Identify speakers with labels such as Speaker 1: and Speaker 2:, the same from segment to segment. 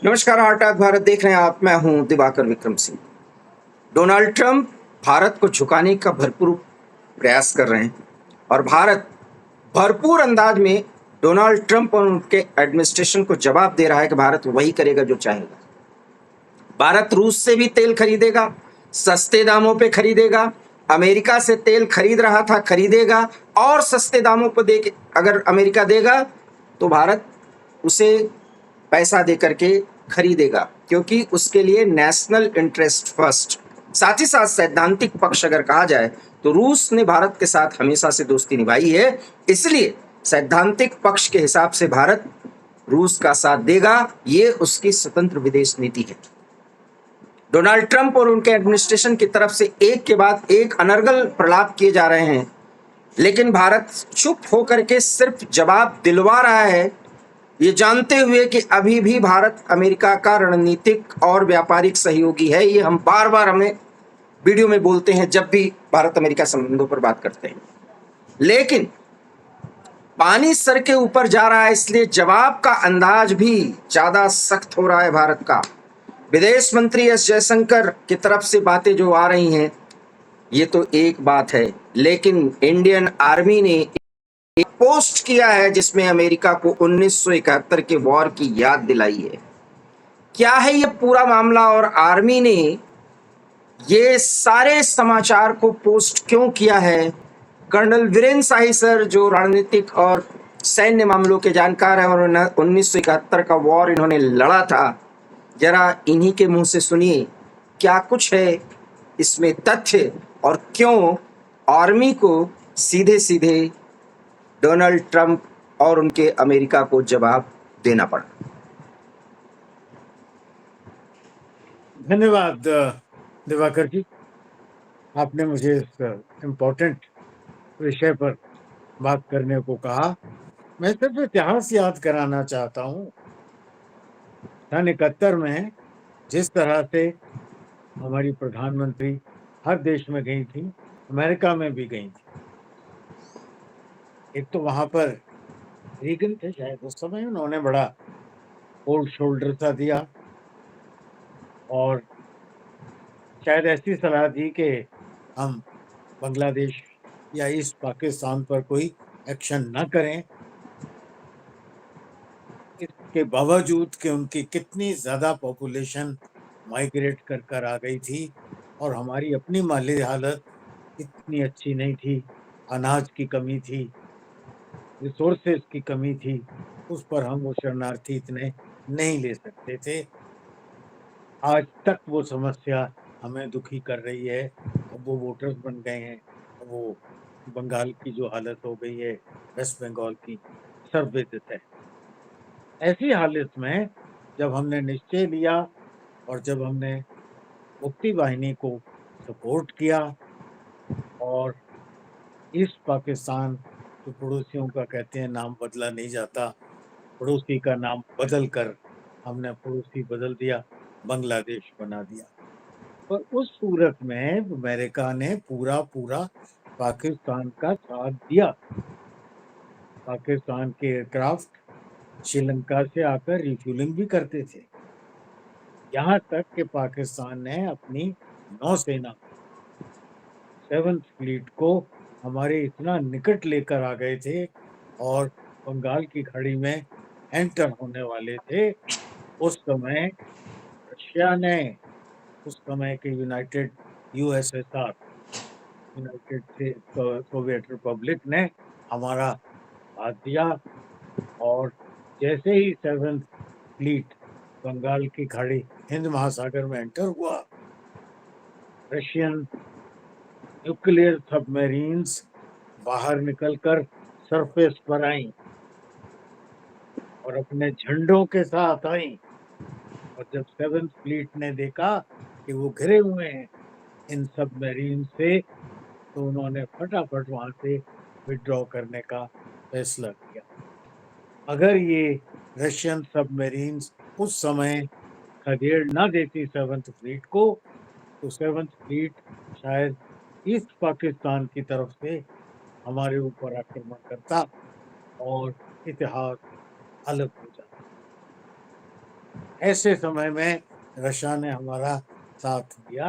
Speaker 1: नमस्कार, heart of Bharat देख रहे हैं आप। मैं हूं दिवाकर विक्रम सिंह। डोनाल्ड ट्रंप भारत को झुकाने का भरपूर प्रयास कर रहे हैं और भारत भरपूर अंदाज में डोनाल्ड ट्रंप और उनके एडमिनिस्ट्रेशन को जवाब दे रहा है कि भारत वही करेगा जो चाहेगा। भारत रूस से भी तेल खरीदेगा, सस्ते दामों पे खरीदेगा। अमेरिका से तेल खरीद रहा था, खरीदेगा और सस्ते दामों पर दे। अगर अमेरिका देगा तो भारत उसे पैसा दे करके खरीदेगा, क्योंकि उसके लिए नेशनल इंटरेस्ट फर्स्ट। साथ ही साथ सैद्धांतिक पक्ष अगर कहा जाए तो रूस ने भारत के साथ हमेशा से दोस्ती निभाई है, इसलिए सैद्धांतिक पक्ष के हिसाब से भारत रूस का साथ देगा। ये उसकी स्वतंत्र विदेश नीति है। डोनाल्ड ट्रंप और उनके एडमिनिस्ट्रेशन की तरफ से एक के बाद एक अनर्गल प्रलाप किए जा रहे हैं, लेकिन भारत चुप होकर के सिर्फ जवाब दिलवा रहा है, ये जानते हुए कि अभी भी भारत अमेरिका का रणनीतिक और व्यापारिक सहयोगी है। ये हम बार बार हमें वीडियो में बोलते हैं जब भी भारत अमेरिका संबंधों पर बात करते हैं। लेकिन पानी सर के ऊपर जा रहा है, इसलिए जवाब का अंदाज भी ज्यादा सख्त हो रहा है भारत का। विदेश मंत्री एस जयशंकर की तरफ से बातें जो आ रही हैं, ये तो एक बात है, लेकिन इंडियन आर्मी ने एक पोस्ट किया है जिसमें अमेरिका को 1971 के वॉर की याद दिलाई है। क्या है ये पूरा मामला और आर्मी ने ये सारे समाचार को पोस्ट क्यों किया है? कर्नल वीरेंद्र शाही सर, जो रणनीतिक और सैन्य मामलों के जानकार हैं और 1971 का वॉर इन्होंने लड़ा था, जरा इन्हीं के मुंह से सुनिए क्या कुछ है इसमें तथ्य और क्यों आर्मी को सीधे सीधे डोनाल्ड ट्रंप और उनके अमेरिका को जवाब देना पड़ा।
Speaker 2: धन्यवाद दिवाकर जी, आपने मुझे इस इम्पोर्टेंट विषय पर बात करने को कहा। मैं सिर्फ इतिहास याद कराना चाहता हूँ। सन 71 में जिस तरह से हमारी प्रधानमंत्री हर देश में गई थी, अमेरिका में भी गई थी। एक तो वहां पर रीगन थे शायद उस समय, उन्होंने बड़ा कोल्ड शोल्डर सा दिया और शायद ऐसी सलाह दी कि हम बांग्लादेश या ईस्ट पाकिस्तान पर कोई एक्शन न करें। इसके बावजूद कि उनकी कितनी ज्यादा पॉपुलेशन माइग्रेट कर कर आ गई थी और हमारी अपनी माली हालत इतनी अच्छी नहीं थी, अनाज की कमी थी, रिसोर्सेज की कमी थी, उस पर हम वो शरणार्थी इतने नहीं ले सकते थे। आज तक वो समस्या हमें दुखी कर रही है। अब वो वोटर्स बन गए हैं, अब वो बंगाल की जो हालत हो गई है, वेस्ट बंगाल की, सर्वविदित है। ऐसी हालत में जब हमने निश्चय लिया और जब हमने मुक्ति वाहिनी को सपोर्ट किया और ईस्ट पाकिस्तान, जो पड़ोसियों का कहते हैं नाम बदला नहीं जाता, पड़ोसी का नाम बदल कर हमने पड़ोसी बदल दिया, बांग्लादेश बना दिया। पर उस सूरत में अमेरिका ने पूरा पूरा पाकिस्तान का साथ दिया। पाकिस्तान के एयरक्राफ्ट श्रीलंका से आकर रिफ्यूलिंग भी करते थे। यहाँ तक कि पाकिस्तान ने अपनी नौसेना, 7th फ्लीट को हमारे इतना निकट लेकर आ गए थे और बंगाल की खाड़ी में एंटर होने वाले थे। उस समय रशिया ने, उस समय के United USSR, United Soviet Republic ने हमारा साथ दिया और जैसे ही 7th फ्लीट बंगाल की खाड़ी हिंद महासागर में एंटर हुआ, रशियन न्यूक्लियर सबमरीन्स बाहर निकलकर सरफेस पर आई और अपने झंडों के साथ आई। और जब 7th फ्लीट ने देखा कि वो घिरे हुए हैं इन सबमरीन से, तो उन्होंने फटाफट वहां से विड्रॉ करने का फैसला किया। अगर ये रशियन सबमरीन्स उस समय खदेड़ ना देती 7th फ्लीट को, तो 7th फ्लीट शायद ईस्ट पाकिस्तान की तरफ से हमारे ऊपर आक्रमण करता और इतिहास अलग हो जाता। ऐसे समय में रशिया ने हमारा साथ दिया।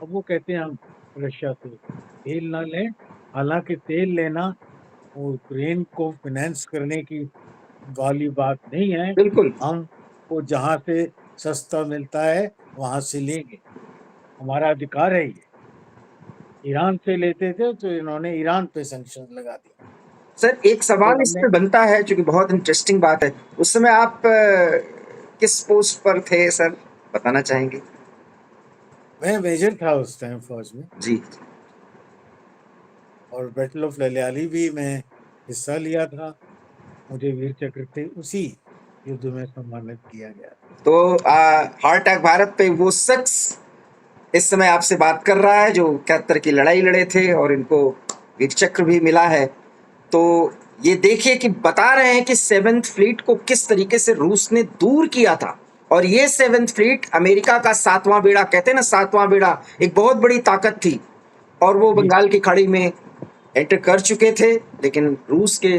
Speaker 2: अब वो कहते हैं हम रशिया से तेल ना लें, हालांकि तेल लेना वो यूक्रेन को फाइनेंस करने की वाली बात नहीं है।
Speaker 1: बिल्कुल।
Speaker 2: हम वो जहां से सस्ता मिलता है वहां से लेंगे, हमारा अधिकार है ये। ईरान से लेते थे तो इन्होंने ईरान पे सैंक्शन लगा दिया।
Speaker 1: सर एक
Speaker 2: तो
Speaker 1: सवाल इस
Speaker 2: हमने
Speaker 1: पे बनता है, जो कि बहुत इंटरेस्टिंग बात है। उस समय आप किस पोस्ट पर थे सर, बताना चाहेंगे?
Speaker 2: मैं मेजर था उस टाइम फौज में,
Speaker 1: जी।
Speaker 2: और बैटल ऑफ ललियाली भी मैं हिस्सा लिया था। मुझे वीर चक्र से उसी युद्ध में सम्मानित किया गया।
Speaker 1: तो हार्ट अटैक भारत पे वो शख्स इस समय आपसे बात कर रहा है जो 71 की लड़ाई लड़े थे और इनको वीर चक्र भी मिला है। तो ये देखिए कि बता रहे हैं कि सेवेंथ फ्लीट को किस तरीके से रूस ने दूर किया था। और ये सेवेंथ फ्लीट अमेरिका का सातवां बेड़ा, कहते हैं ना सातवां बेड़ा, एक बहुत बड़ी ताकत थी। और वो
Speaker 2: जी,
Speaker 1: बंगाल की खाड़ी में एंटर कर चुके थे, लेकिन रूस के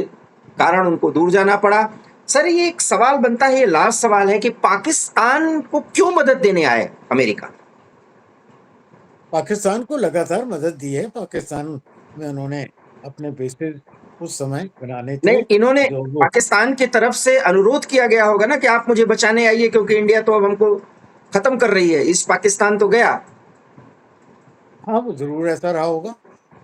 Speaker 1: कारण उनको दूर जाना पड़ा। सर ये एक सवाल बनता है, ये लास्ट सवाल है कि पाकिस्तान को क्यों मदद देने आए अमेरिका?
Speaker 2: पाकिस्तान को लगातार मदद दी है। पाकिस्तान में उन्होंने अपने बेसेस उस समय बनाने
Speaker 1: नहीं,
Speaker 2: थे
Speaker 1: इन्होंने
Speaker 2: जो वो,
Speaker 1: पाकिस्तान की तरफ से अनुरोध किया गया होगा ना कि आप मुझे बचाने आइए, क्योंकि इंडिया तो अब हमको खत्म कर रही है। ईस्ट पाकिस्तान तो गया।
Speaker 2: हाँ वो जरूर ऐसा रहा होगा।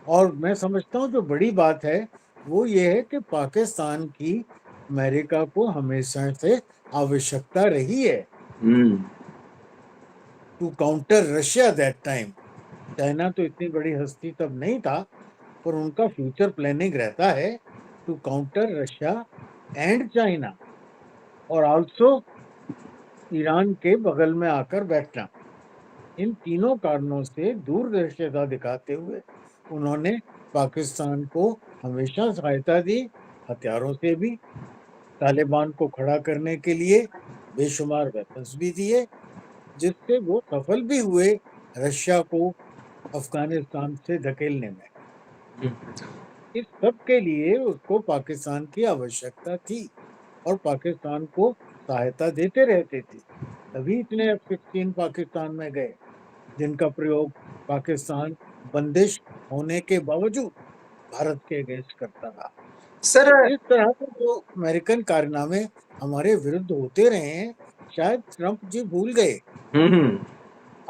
Speaker 2: और मैं समझता हूँ जो बड़ी बात है वो ये है कि पाकिस्तान की अमेरिका को हमेशा से आवश्यकता रही है
Speaker 1: hmm.
Speaker 2: To counter Russia that time. China तो इतनी बड़ी हस्ती तब नहीं था, पर उनका फ्यूचर प्लानिंग रहता है to counter Russia and China, और आल्सो ईरान के बगल में आकर बैठना। इन तीनों कारणों से दूरदर्शिता दिखाते हुए उन्होंने पाकिस्तान को हमेशा सहायता दी, हथियारों से भी। तालिबान को खड़ा करने के लिए बेशुमार वेपन्स भी दिए, जिससे वो सफल भी हुए रशिया को अफगानिस्तान से धकेलने में। इस सब के लिए उसको पाकिस्तान की आवश्यकता थी, और पाकिस्तान को सहायता देते रहते थे। तभी इतने F-16 पाकिस्तान में गए, जिनका प्रयोग पाकिस्तान बंदिश होने के बावजूद भारत के अगेंस्ट करता रहा।
Speaker 1: सर।
Speaker 2: तो इस तरह के जो अमेरिकन कारनामे हमारे विरुद्ध होते रहे हैं, शायद ट्रंप जी भूल गए।
Speaker 1: हम्म।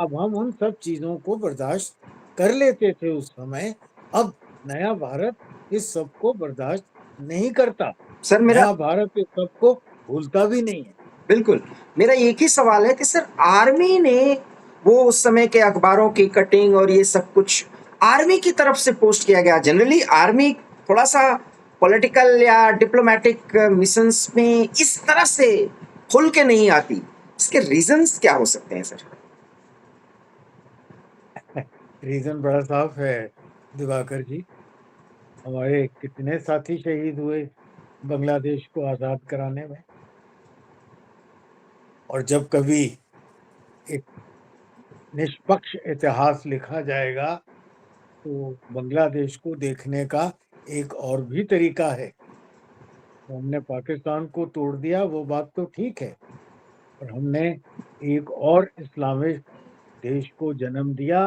Speaker 2: अब हम उन सब चीजों को बर्दाश्त कर लेते थे उस समय। अब नया भारत इस सब को बर्दाश्त नहीं करता।
Speaker 1: सर मेरा
Speaker 2: नया भारत इस सब को भूलता भी नहीं है।
Speaker 1: बिल्कुल, मेरा एक ही सवाल है कि सर आर्मी ने, वो उस समय के अखबारों की कटिंग और ये सब कुछ आर्मी की तरफ से पोस्ट किया गया। जनरली आर्मी थोड़ा सा पॉलिटिकल या डिप्लोमेटिक मिशंस में इस तरह से खुल के नहीं आती। इसके रीजंस क्या हो सकते हैं सर?
Speaker 2: रीजन बड़ा साफ है दिवाकर जी। हमारे कितने साथी शहीद हुए बांग्लादेश को आजाद कराने में। और जब कभी एक निष्पक्ष इतिहास लिखा जाएगा तो बांग्लादेश को देखने का एक और भी तरीका है। हमने पाकिस्तान को तोड़ दिया, वो बात तो ठीक है, पर हमने एक और इस्लामिक देश को जन्म दिया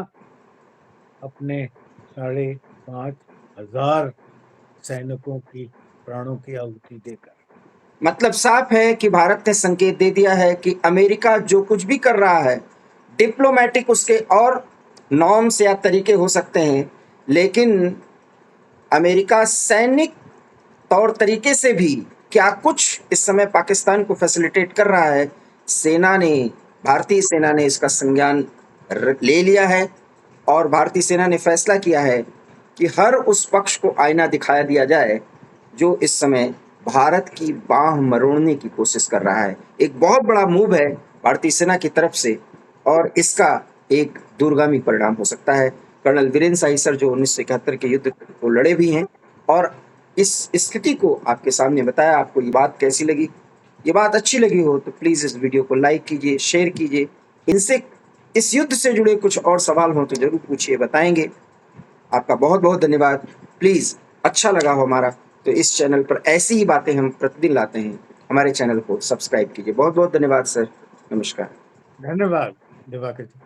Speaker 2: अपने 5,500 सैनिकों की प्राणों की आहुति देकर।
Speaker 1: मतलब साफ है कि भारत ने संकेत दे दिया है कि अमेरिका जो कुछ भी कर रहा है, डिप्लोमेटिक उसके और नॉर्म्स या तरीके हो सकते हैं, लेकिन अमेरिका सैनिक तौर तरीके से भी क्या कुछ इस समय पाकिस्तान को फैसिलिटेट कर रहा है। सेना ने, भारतीय सेना ने इसका संज्ञान ले लिया है। और भारतीय सेना ने फैसला किया है कि हर उस पक्ष को आईना दिखाया दिया जाए जो इस समय भारत की बाह मरोड़ने की कोशिश कर रहा है। एक बहुत बड़ा मूव है भारतीय सेना की तरफ से, और इसका एक दूरगामी परिणाम हो सकता है। कर्नल वीरेंद्र शाही सर जो 1971 के युद्ध को लड़े भी हैं, और इस स्थिति को आपके सामने बताया। आपको ये बात कैसी लगी? ये बात अच्छी लगी हो तो प्लीज़ इस वीडियो को लाइक कीजिए, शेयर कीजिए। इनसे, इस युद्ध से जुड़े कुछ और सवाल हो तो जरूर पूछिए, बताएंगे। आपका बहुत बहुत धन्यवाद। प्लीज़, अच्छा लगा हो हमारा तो इस चैनल पर ऐसी ही बातें हम प्रतिदिन लाते हैं, हमारे चैनल को सब्सक्राइब कीजिए। बहुत बहुत धन्यवाद सर। नमस्कार।
Speaker 2: धन्यवाद दिवाकर जी।